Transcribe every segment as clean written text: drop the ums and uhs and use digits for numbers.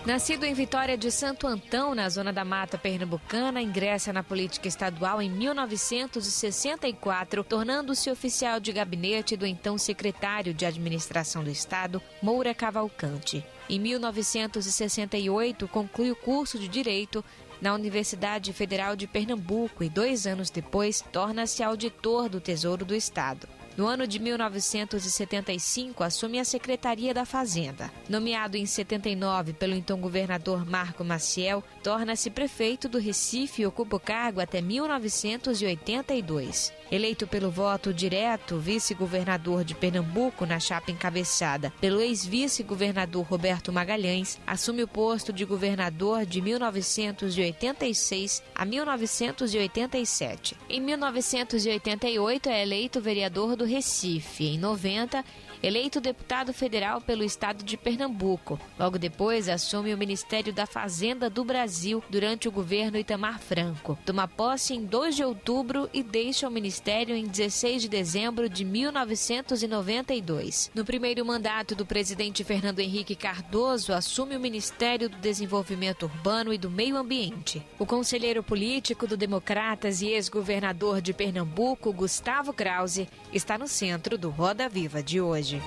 Nascido em Vitória de Santo Antão, na zona da Mata Pernambucana, ingressa na política estadual em 1964, tornando-se oficial de gabinete do então secretário de Administração do Estado, Moura Cavalcante. Em 1968, conclui o curso de Direito na Universidade Federal de Pernambuco e 2 anos depois, torna-se auditor do Tesouro do Estado. No ano de 1975, assume a Secretaria da Fazenda. Nomeado em 79 pelo então governador Marco Maciel, torna-se prefeito do Recife e ocupa o cargo até 1982. Eleito pelo voto direto, vice-governador de Pernambuco na chapa encabeçada pelo ex-vice-governador Roberto Magalhães, assume o posto de governador de 1986 a 1987. Em 1988, é eleito vereador do Recife. Em 90, eleito deputado federal pelo estado de Pernambuco. Logo depois, assume o Ministério da Fazenda do Brasil durante o governo Itamar Franco. Toma posse em 2 de outubro e deixa o ministério em 16 de dezembro de 1992. No primeiro mandato do presidente Fernando Henrique Cardoso, assume o Ministério do Desenvolvimento Urbano e do Meio Ambiente. O conselheiro político do Democratas e ex-governador de Pernambuco, Gustavo Krause, está no centro do Roda Viva de hoje.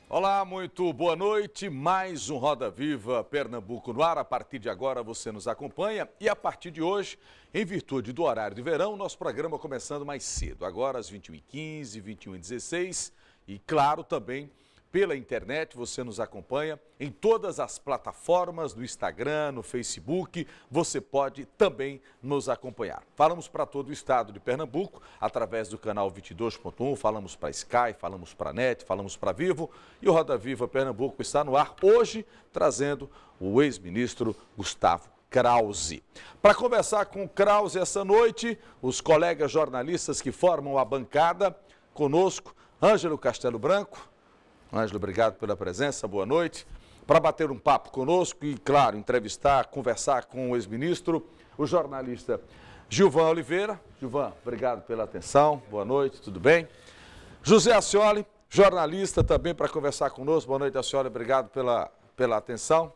Olá, muito boa noite. Mais um Roda Viva Pernambuco no ar. A partir de agora você nos acompanha e a partir de hoje, em virtude do horário de verão, nosso programa começando mais cedo. Agora às 21h15, 21h16 e claro também pela internet, você nos acompanha em todas as plataformas, no Instagram, no Facebook, você pode também nos acompanhar. Falamos para todo o estado de Pernambuco, através do canal 22.1, falamos para Sky, falamos para NET, falamos para Vivo e o Roda Viva Pernambuco está no ar hoje, trazendo o ex-ministro Gustavo Krause. Para conversar com o Krause essa noite, os colegas jornalistas que formam a bancada, conosco, Ângelo Castelo Branco. Ângelo, obrigado pela presença, boa noite. Para bater um papo conosco e, claro, entrevistar, conversar com o ex-ministro, o jornalista Gilvan Oliveira. Gilvan, obrigado pela atenção, boa noite, tudo bem? José Ascioli, jornalista também para conversar conosco. Boa noite, Ascioli, obrigado pela atenção,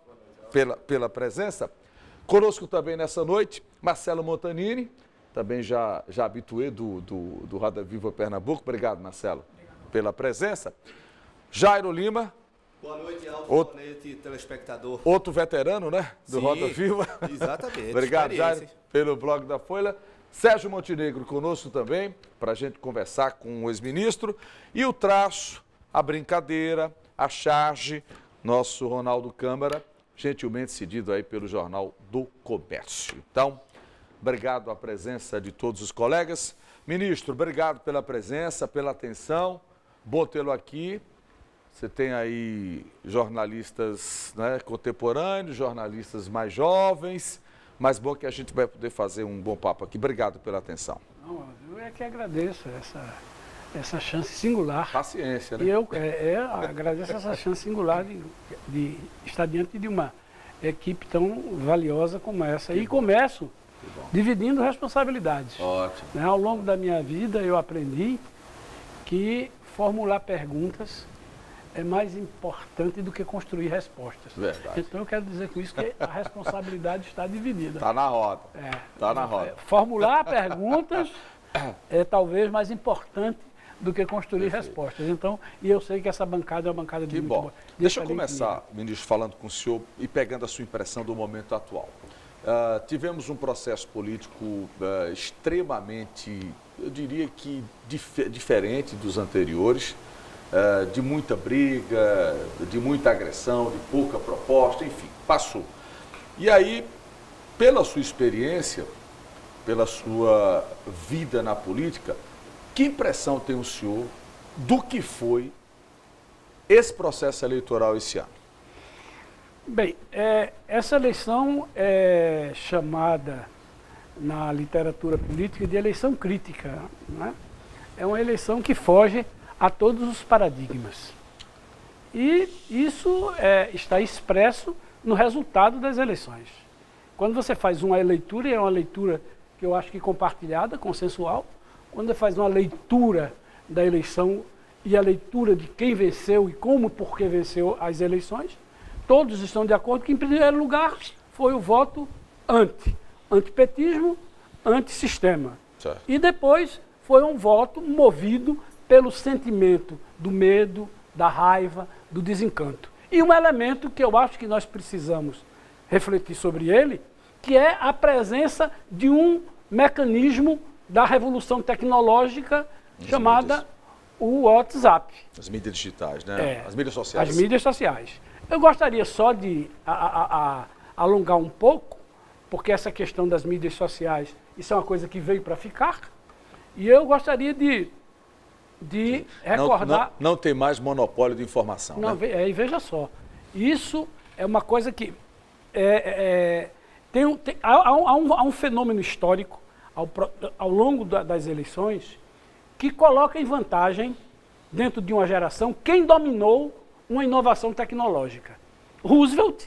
pela presença. Conosco também nessa noite, Marcelo Montanini, também já habitué do Roda Viva Pernambuco. Obrigado, Marcelo, pela presença. Jairo Lima. Boa noite, Alves. Boa noite, telespectador. Outro veterano, né? Do Sim, Roda Viva. Exatamente. Obrigado, Jairo, pelo blog da Folha. Sérgio Montenegro conosco também, para a gente conversar com o ex-ministro. E o traço, a brincadeira, a charge, nosso Ronaldo Câmara, gentilmente cedido aí pelo Jornal do Comércio. Então, obrigado à presença de todos os colegas. Ministro, obrigado pela presença, pela atenção. Bom tê-lo aqui. Você tem aí jornalistas, né, contemporâneos, jornalistas mais jovens, mas bom que a gente vai poder fazer um bom papo aqui. Obrigado pela atenção. Não, eu é que agradeço essa chance singular. Paciência, né? E eu agradeço essa chance singular de estar diante de uma equipe tão valiosa como essa. E começo dividindo responsabilidades. Ótimo. Né? Ao longo da minha vida eu aprendi que formular perguntas é mais importante do que construir respostas. Verdade. Então eu quero dizer com isso que a responsabilidade está dividida. Está na roda. Está na roda. Formular perguntas é talvez mais importante do que construir respostas. Então, e eu sei que essa bancada é uma bancada de Que muito bom. boa. Deixa eu começar, ministro, falando com o senhor e pegando a sua impressão do momento atual. Tivemos um processo político extremamente, eu diria que diferente dos anteriores, de muita briga, de muita agressão, de pouca proposta, enfim, passou. E aí, pela sua experiência, pela sua vida na política, que impressão tem o senhor do que foi esse processo eleitoral esse ano? Bem, essa eleição é chamada na literatura política de eleição crítica, né? É uma eleição que foge a todos os paradigmas. E isso está expresso no resultado das eleições. Quando você faz uma leitura, e é uma leitura que eu acho que compartilhada, consensual, quando ele faz uma leitura da eleição e a leitura de quem venceu e como, por que venceu as eleições, todos estão de acordo que, em primeiro lugar, foi o voto antipetismo, antissistema. Certo. E depois foi um voto movido pelo sentimento do medo, da raiva, do desencanto. E um elemento que eu acho que nós precisamos refletir sobre ele, que é a presença de um mecanismo da revolução tecnológica chamada o WhatsApp. As mídias digitais, né? As mídias sociais. As mídias sociais. Eu gostaria só de alongar um pouco, porque essa questão das mídias sociais, isso é uma coisa que veio para ficar, e eu gostaria de recordar... Não tem mais monopólio de informação, não, né? E veja só, isso é uma coisa que... há um fenômeno histórico ao longo das eleições que coloca em vantagem, dentro de uma geração, quem dominou uma inovação tecnológica. Roosevelt,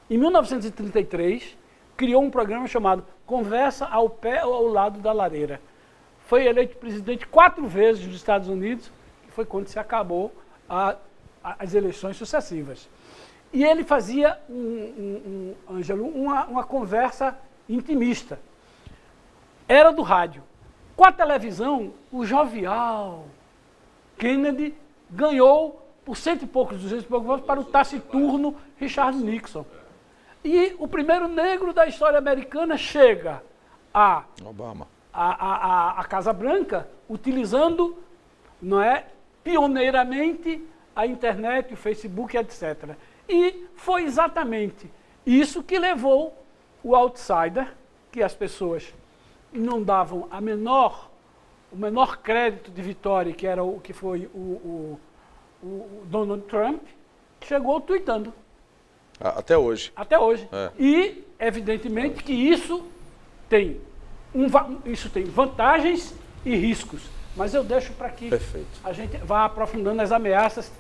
em 1933, criou um programa chamado Conversa ao Pé ou ao Lado da Lareira. Foi eleito presidente 4 vezes nos Estados Unidos, que foi quando se acabou as eleições sucessivas. E ele fazia, Ângelo, uma conversa intimista. Era do rádio. Com a televisão, o jovial Kennedy ganhou por 100 e poucos, 200 e poucos votos para o taciturno Richard Nixon. E o primeiro negro da história americana chega Obama. A Casa Branca utilizando, pioneiramente a internet, o Facebook, etc. E foi exatamente isso que levou o outsider, que as pessoas não davam o menor crédito de vitória, que era o que foi o Donald Trump, chegou tuitando. Até hoje. Até hoje. E, evidentemente, que isso tem vantagens e riscos. Mas eu deixo para que a gente vá aprofundando as ameaças,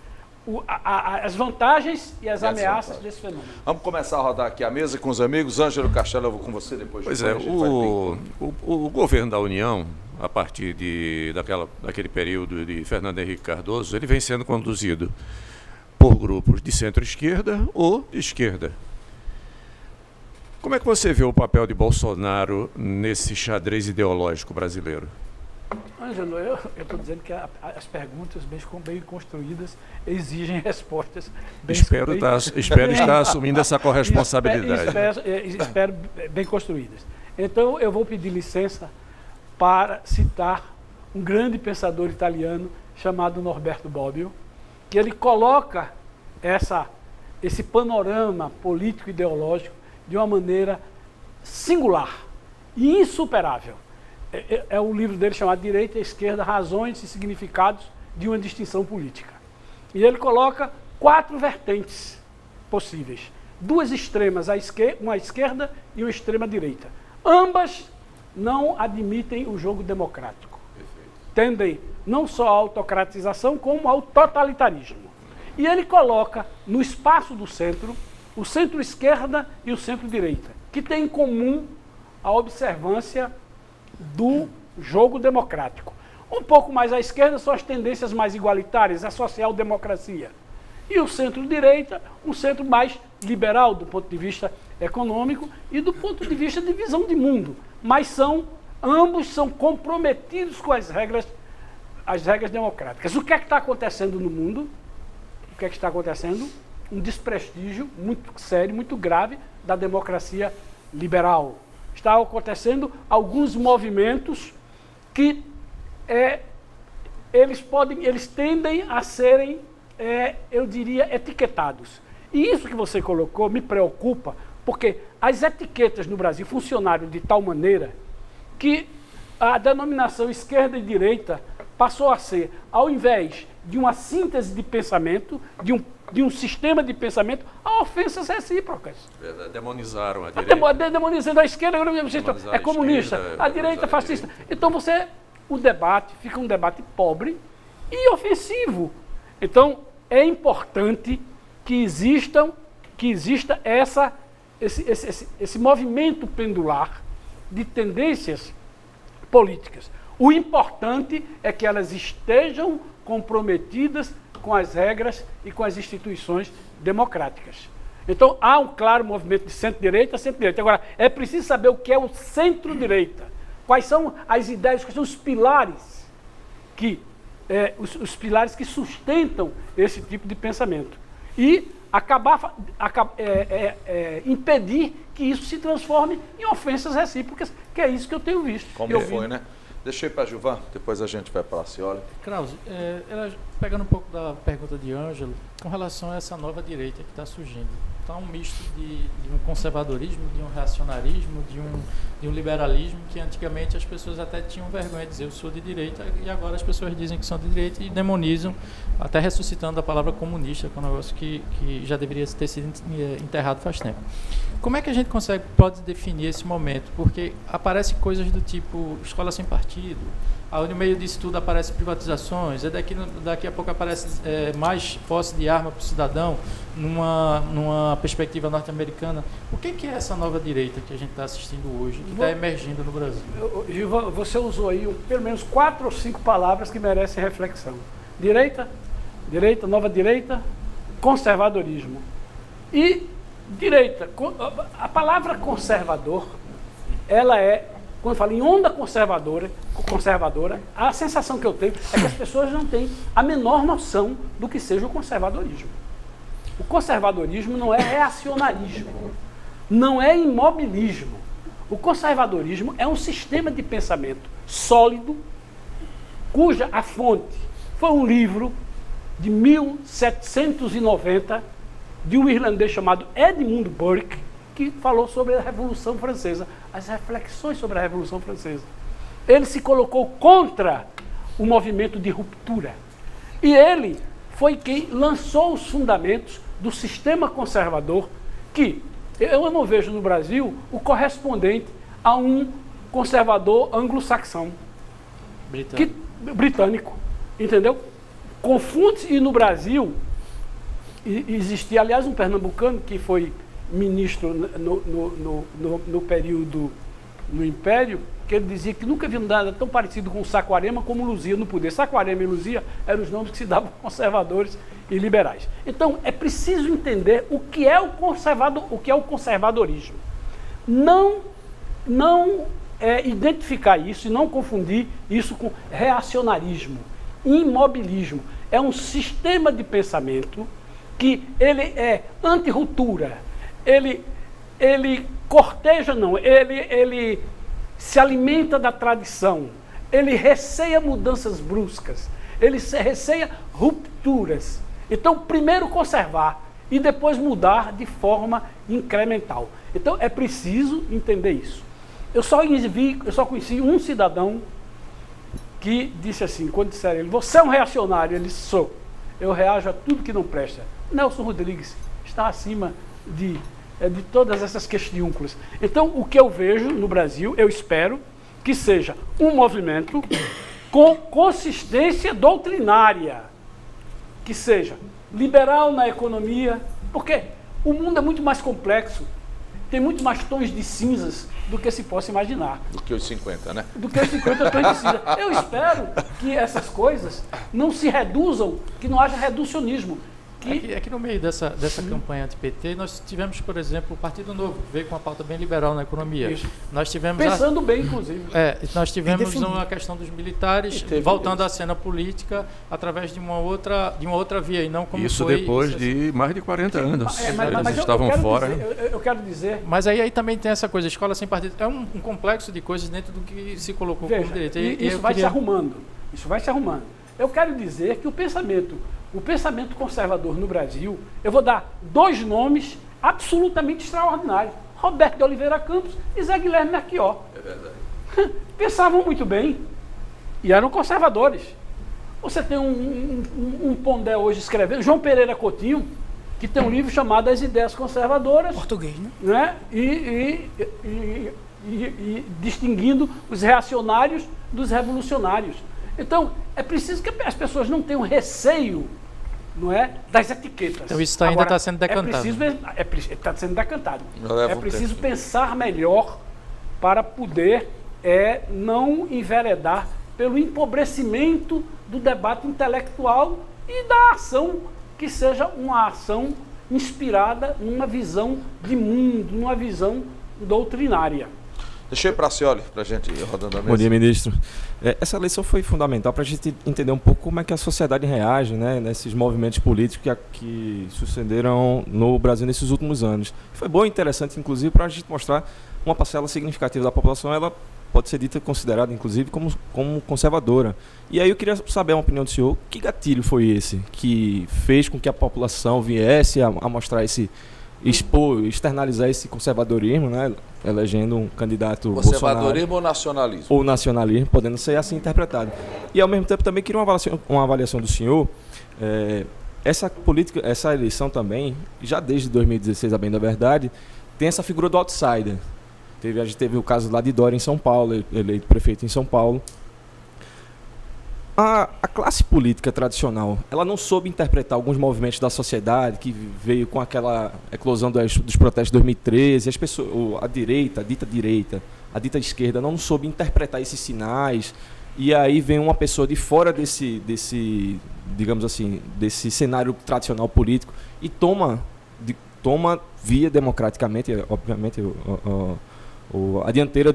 as vantagens e as ameaças desse fenômeno. Vamos começar a rodar aqui a mesa com os amigos. Ângelo Castelo, eu vou com você depois. Pois é, o governo da União, a partir daquele período de Fernando Henrique Cardoso, ele vem sendo conduzido por grupos de centro-esquerda ou de esquerda. Como é que você vê o papel de Bolsonaro nesse xadrez ideológico brasileiro? Ângelo, eu estou dizendo que as perguntas bem construídas exigem respostas bem Espero estar assumindo essa corresponsabilidade. Espero bem construídas. Então, eu vou pedir licença para citar um grande pensador italiano chamado Norberto Bobbio, que ele coloca esse panorama político-ideológico de uma maneira singular e insuperável. É o livro dele chamado Direita e Esquerda, Razões e Significados de uma Distinção Política. E ele coloca 4 vertentes possíveis. 2 extremas, uma esquerda e uma extrema-direita. Ambas não admitem o jogo democrático. Tendem não só à autocratização, como ao totalitarismo. E ele coloca no espaço do centro, o centro-esquerda e o centro-direita, que têm em comum a observância do jogo democrático. Um pouco mais à esquerda são as tendências mais igualitárias, a social-democracia. E o centro-direita, um centro mais liberal do ponto de vista econômico e do ponto de vista de visão de mundo. Mas ambos são comprometidos com as regras democráticas. O que é que está acontecendo no mundo? O que é que está acontecendo? Um desprestígio muito sério, muito grave da democracia liberal. Está acontecendo alguns movimentos que eles tendem a serem, eu diria, etiquetados. E isso que você colocou me preocupa, porque as etiquetas no Brasil funcionaram de tal maneira que a denominação esquerda e direita passou a ser, ao invés de uma síntese de pensamento, de um sistema de pensamento, a ofensas recíprocas. Demonizaram a direita. Demonizando a esquerda, é comunista, a direita é fascista. Então o debate fica um debate pobre e ofensivo. Então é importante que exista esse movimento pendular de tendências políticas. O importante é que elas estejam comprometidas com as regras e com as instituições democráticas. Então, há um claro movimento de centro-direita a centro-direita. Agora, é preciso saber o que é o centro-direita. Quais são as ideias, quais são os pilares os pilares que sustentam esse tipo de pensamento. E impedir que isso se transforme em ofensas recíprocas, que é isso que eu tenho visto. Como foi, né? Deixa eu ir para Gilvan, depois a gente vai para a Cioli. Krause, pegando um pouco da pergunta de Ângelo, com relação a essa nova direita que está surgindo. Está um misto de um conservadorismo, de um reacionarismo, de um liberalismo, que antigamente as pessoas até tinham vergonha de dizer eu sou de direita, e agora as pessoas dizem que são de direita e demonizam, até ressuscitando a palavra comunista, que é um negócio que já deveria ter sido enterrado faz tempo. Como é que a gente pode definir esse momento? Porque aparecem coisas do tipo escola sem partido, no meio disso tudo aparecem privatizações, daqui a pouco aparece mais posse de arma para o cidadão, numa perspectiva norte-americana. O que é essa nova direita que a gente está assistindo hoje, que está emergindo no Brasil? Gilvan, você usou aí pelo menos 4 ou 5 palavras que merecem reflexão. Direita, nova direita, conservadorismo. E direita, a palavra conservador, ela quando falo em onda conservadora, a sensação que eu tenho é que as pessoas não têm a menor noção do que seja o conservadorismo. O conservadorismo não é reacionarismo, não é imobilismo. O conservadorismo é um sistema de pensamento sólido, cuja a fonte foi um livro de 1790 de um irlandês chamado Edmund Burke, que falou sobre a Revolução Francesa, as reflexões sobre a Revolução Francesa. Ele se colocou contra o movimento de ruptura. E ele foi quem lançou os fundamentos do sistema conservador, que eu não vejo no Brasil o correspondente a um conservador anglo-saxão. Britânico. Entendeu? Confunde-se, e no Brasil existia, aliás, um pernambucano que foi ministro no período no Império, que ele dizia que nunca viu nada tão parecido com Saquarema como Luzia no poder. Saquarema e Luzia eram os nomes que se davam conservadores e liberais. Então, é preciso entender o que é o conservadorismo. Não identificar isso e não confundir isso com reacionarismo, imobilismo. É um sistema de pensamento que ele é anti-ruptura, ele corteja, ele se alimenta da tradição, ele receia mudanças bruscas, ele receia rupturas. Então, primeiro conservar e depois mudar de forma incremental. Então, é preciso entender isso. Eu só conheci um cidadão que disse assim, quando disseram ele, você é um reacionário, ele disse, sou. Eu reajo a tudo que não presta. Nelson Rodrigues está acima de todas essas questiúnculas. Então, o que eu vejo no Brasil, eu espero que seja um movimento com consistência doutrinária, que seja liberal na economia, porque o mundo é muito mais complexo, tem muito mais tons de cinzas do que se possa imaginar. Do que os 50, né? Do que os 50 tons de cinza. Eu espero que essas coisas não se reduzam, que não haja reducionismo. É que no meio dessa campanha anti-PT, nós tivemos, por exemplo, o Partido Novo, que veio com uma pauta bem liberal na economia. Isso. Nós tivemos pensando bem, inclusive. Nós tivemos uma questão dos militares voltando à cena política através de uma outra via, e não como isso foi... Depois de mais de 40 anos. Mas estavam fora. Eu quero dizer... Mas aí também tem essa coisa, escola sem partido. É um complexo de coisas dentro do que se colocou como direito. Isso vai se arrumando. Isso vai se arrumando. Eu quero dizer que o pensamento conservador no Brasil, eu vou dar 2 nomes absolutamente extraordinários. Roberto de Oliveira Campos e Zé Guilherme Melchior. É verdade. Pensavam muito bem e eram conservadores. Você tem um Pondé hoje escrevendo, João Pereira Coutinho, que tem um livro chamado As Ideias Conservadoras. Português, né? E distinguindo os reacionários dos revolucionários. Então, é preciso que as pessoas não tenham receio, não é, das etiquetas. Então isso ainda está sendo decantado. Está sendo decantado. É preciso pensar melhor para poder não enveredar pelo empobrecimento do debate intelectual e da ação que seja uma ação inspirada numa visão de mundo, numa visão doutrinária. Deixa eu ir para a Cioli, para a gente ir rodando a mesa. Bom dia, ministro. Essa eleição foi fundamental para a gente entender um pouco como é que a sociedade reage, né, nesses movimentos políticos que sucederam no Brasil nesses últimos anos. Foi bom e interessante, inclusive, para a gente mostrar uma parcela significativa da população, ela pode ser dita, considerada, inclusive, como conservadora. E aí eu queria saber a opinião do senhor, que gatilho foi esse que fez com que a população viesse a mostrar externalizar esse conservadorismo, né, elegendo um candidato Conservadorismo ou nacionalismo? Ou nacionalismo, podendo ser assim interpretado. E ao mesmo tempo também queria uma avaliação do senhor. Essa eleição também, já desde 2016, a bem da verdade, tem essa figura do outsider. A gente teve o caso lá de Dória em São Paulo, eleito prefeito em São Paulo. A classe política tradicional, ela não soube interpretar alguns movimentos da sociedade que veio com aquela eclosão dos protestos de 2013, as pessoas, a dita esquerda não soube interpretar esses sinais, e aí vem uma pessoa de fora desse digamos assim, desse cenário tradicional político e toma via democraticamente, obviamente, a dianteira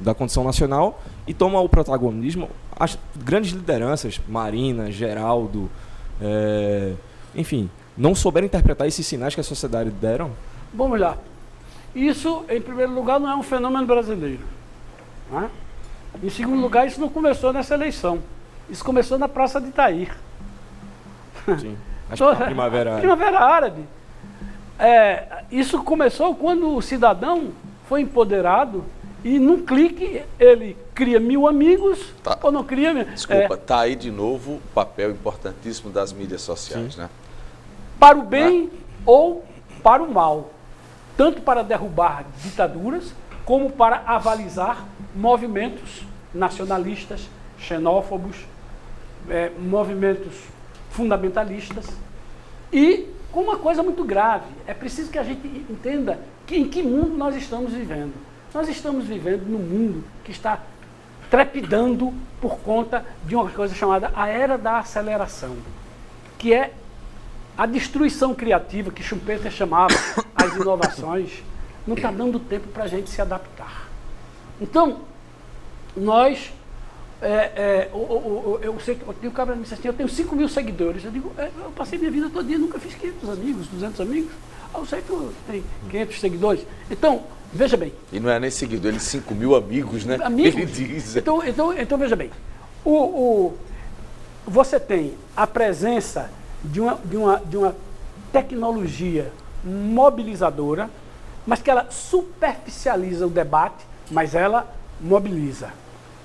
da condição nacional e toma o protagonismo. As grandes lideranças, Marina, Geraldo, enfim, não souberam interpretar esses sinais que a sociedade deram? Vamos lá. Isso, em primeiro lugar, não é um fenômeno brasileiro. Não é? Em segundo lugar, isso não começou nessa eleição. Isso começou na Praça de Itair. Sim, acho que na Primavera Árabe. Primavera Árabe. Isso começou quando o cidadão foi empoderado e, num clique, ele cria 1000 amigos ou não cria... Desculpa, está aí de novo o papel importantíssimo das mídias sociais, sim, né? Para o bem ou para o mal. Tanto para derrubar ditaduras, como para avalizar movimentos nacionalistas, xenófobos, movimentos fundamentalistas. E com uma coisa muito grave, é preciso que a gente entenda em que mundo nós estamos vivendo. Nós estamos vivendo num mundo que está trepidando por conta de uma coisa chamada a era da aceleração, que é a destruição criativa que Schumpeter chamava as inovações. Não está dando tempo para a gente se adaptar. Então, nós... eu sei que tem um cara que me disse assim, eu tenho 5.000 seguidores. Eu digo, eu passei minha vida todo dia, nunca fiz 500 amigos, 200 amigos. Eu sei que eu tenho 500 seguidores. Então, veja bem. E não é nem seguidor, ele 5.000 amigos, né? Amigos. Ele diz. Então veja bem. Você tem a presença de uma tecnologia mobilizadora, mas que ela superficializa o debate, mas ela mobiliza.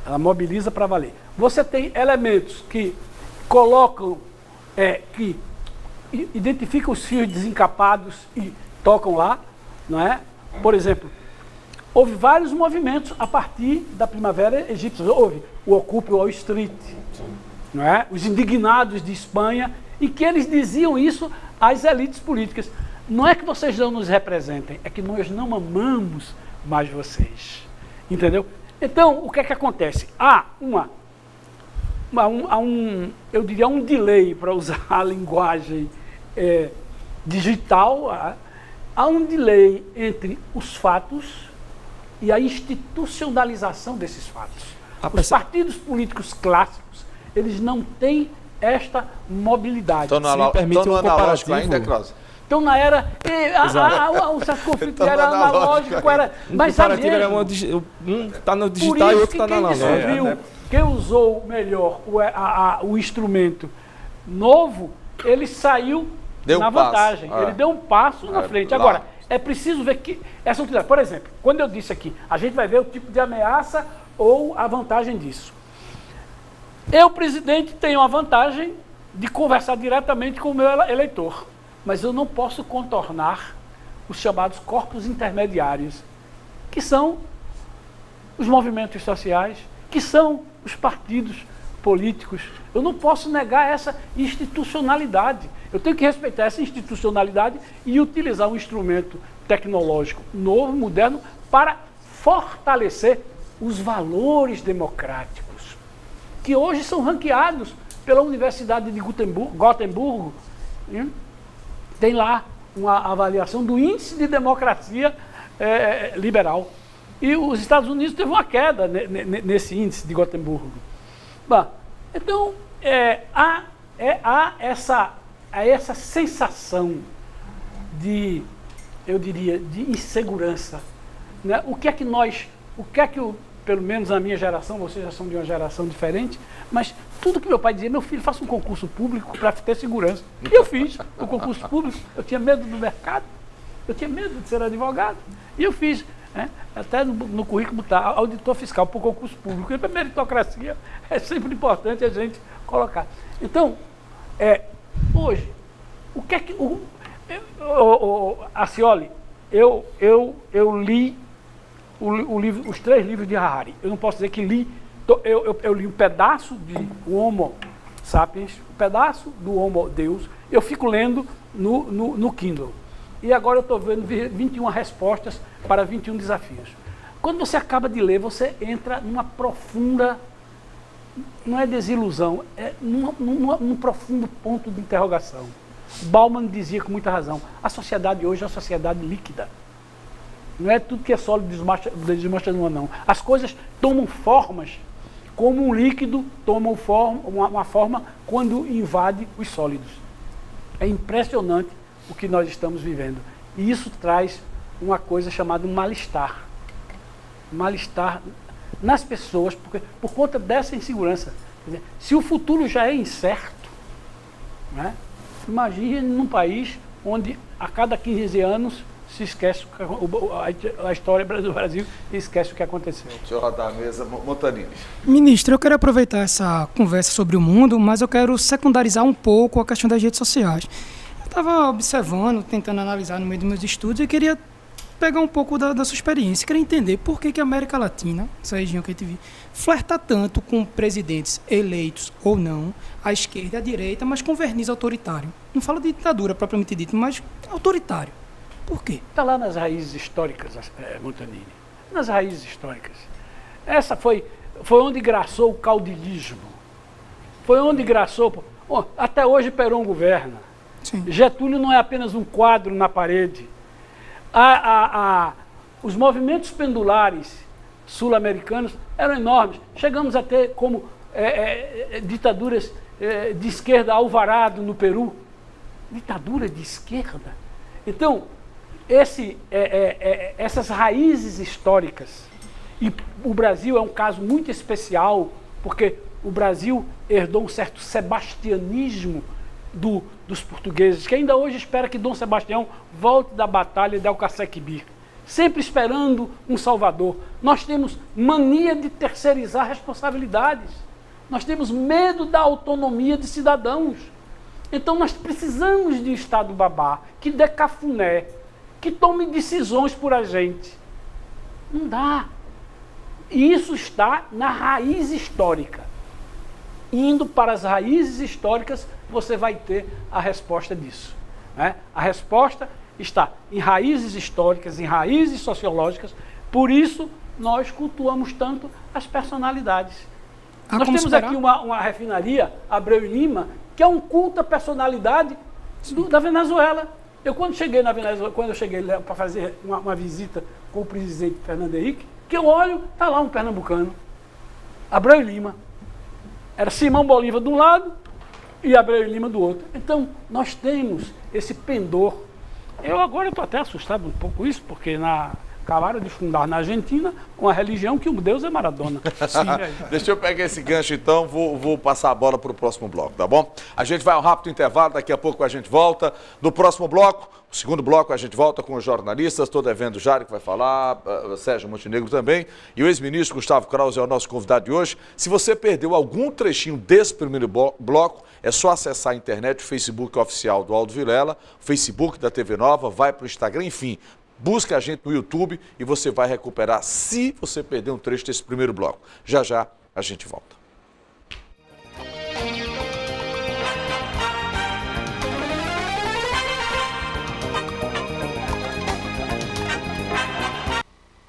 Ela mobiliza para valer. Você tem elementos que colocam, que identificam os fios desencapados e tocam lá, não é? Por exemplo, houve vários movimentos a partir da Primavera Egípcia. Houve o Occupy Wall Street, não é? Os indignados de Espanha, e que eles diziam isso às elites políticas. Não é que vocês não nos representem, é que nós não amamos mais vocês. Entendeu? Então, o que é que acontece? Há eu diria um delay, para usar a linguagem digital, há um delay entre os fatos e a institucionalização desses fatos. Os partidos políticos clássicos, eles não têm esta mobilidade. Estão no analógico ainda, Krause? Então, na era... o certo conflito era analógico, mas um está no digital e o outro está na analógica. Quem usou melhor o instrumento novo, ele saiu na vantagem. Ele deu um passo na frente. Agora, é preciso ver que essa utilidade... Por exemplo, quando eu disse aqui, a gente vai ver o tipo de ameaça ou a vantagem disso. Eu, presidente, tenho a vantagem de conversar diretamente com o meu eleitor. Mas eu não posso contornar os chamados corpos intermediários, que são os movimentos sociais, que são os partidos políticos. Eu não posso negar essa institucionalidade. Eu tenho que respeitar essa institucionalidade e utilizar um instrumento tecnológico novo, moderno, para fortalecer os valores democráticos. que hoje são ranqueados pela Universidade de Gotemburgo. Tem lá uma avaliação do índice de democracia liberal. E os Estados Unidos teve uma queda nesse índice de Gotemburgo. Bom, então, há essa sensação de, eu diria, de insegurança. Né? O que é que pelo menos a minha geração, vocês já são de uma geração diferente, mas tudo que meu pai dizia, meu filho, faça um concurso público para ter segurança. E eu fiz o concurso público, eu tinha medo do mercado, eu tinha medo de ser advogado, e eu fiz. Até no currículo está auditor fiscal para o concurso público. E para a meritocracia é sempre importante a gente colocar. Então, hoje, o que é que... Acioli, eu li os 3 livros de Harari. Eu não posso dizer que li... Eu li um pedaço de Homo Sapiens, um pedaço do Homo Deus. Eu fico lendo no Kindle. E agora eu estou vendo 21 respostas para 21 desafios. Quando você acaba de ler, você entra numa profunda, não é desilusão, é num profundo ponto de interrogação. Bauman dizia com muita razão, a sociedade hoje é uma sociedade líquida. Não é tudo que é sólido desmancha numa, não. As coisas tomam formas, como um líquido toma uma forma quando invade os sólidos. É impressionante o que nós estamos vivendo. E isso traz uma coisa chamada um mal-estar. Mal-estar nas pessoas, por conta dessa insegurança. Quer dizer, se o futuro já é incerto, né, imagine num país onde a cada 15 anos se esquece a história do Brasil e esquece o que aconteceu. Deixa eu rodar a mesa. Montanini. Ministro, eu quero aproveitar essa conversa sobre o mundo, mas eu quero secundarizar um pouco a questão das redes sociais. Estava observando, tentando analisar no meio dos meus estudos e queria pegar um pouco da sua experiência. Queria entender por que a América Latina, essa região que a gente vive, flerta tanto com presidentes eleitos ou não, à esquerda e à direita, mas com verniz autoritário. Não falo de ditadura propriamente dito, mas autoritário. Por quê? Está lá nas raízes históricas, Montanini. Nas raízes históricas. Essa foi onde graçou o caudilismo. Foi onde graçou... até hoje Perón governa. Sim. Getúlio não é apenas um quadro na parede. Os movimentos pendulares sul-americanos eram enormes. Chegamos a ter como ditaduras de esquerda, Alvarado no Peru. Ditadura de esquerda. Então, essas raízes históricas, e o Brasil é um caso muito especial, porque o Brasil herdou um certo sebastianismo dos portugueses, que ainda hoje espera que Dom Sebastião volte da batalha de Alcaçequibir, sempre esperando um salvador. Nós temos mania de terceirizar responsabilidades, nós temos medo da autonomia de cidadãos. Então nós precisamos de um Estado babá, que dê cafuné, que tome decisões por a gente. Não dá. E isso está na raiz histórica. Indo para as raízes históricas, você vai ter a resposta disso. Né? A resposta está em raízes históricas, em raízes sociológicas, por isso nós cultuamos tanto as personalidades. Nós temos aqui uma refinaria, Abreu e Lima, que é um culto à personalidade da Venezuela. Eu quando cheguei na Venezuela, quando eu cheguei para fazer uma visita com o presidente Fernando Henrique, que eu olho, está lá um pernambucano, Abreu e Lima. Era Simão Bolívar de um lado e Abreu e Lima do outro. Então, nós temos esse pendor. Eu agora estou até assustado um pouco com isso, porque acabaram de fundar na Argentina uma religião que o Deus é Maradona. Sim, Deixa eu pegar esse gancho então, vou passar a bola para o próximo bloco, tá bom? A gente vai a um rápido intervalo, daqui a pouco a gente volta. No próximo bloco, o segundo bloco, a gente volta com os jornalistas, estou devendo o Jário que vai falar, Sérgio Montenegro também, e o ex-ministro Gustavo Krause é o nosso convidado de hoje. Se você perdeu algum trechinho desse primeiro bloco, é só acessar a internet, o Facebook oficial do Aldo Vilela, o Facebook da TV Nova, vai para o Instagram, enfim, busca a gente no YouTube e você vai recuperar se você perder um trecho desse primeiro bloco. Já já a gente volta.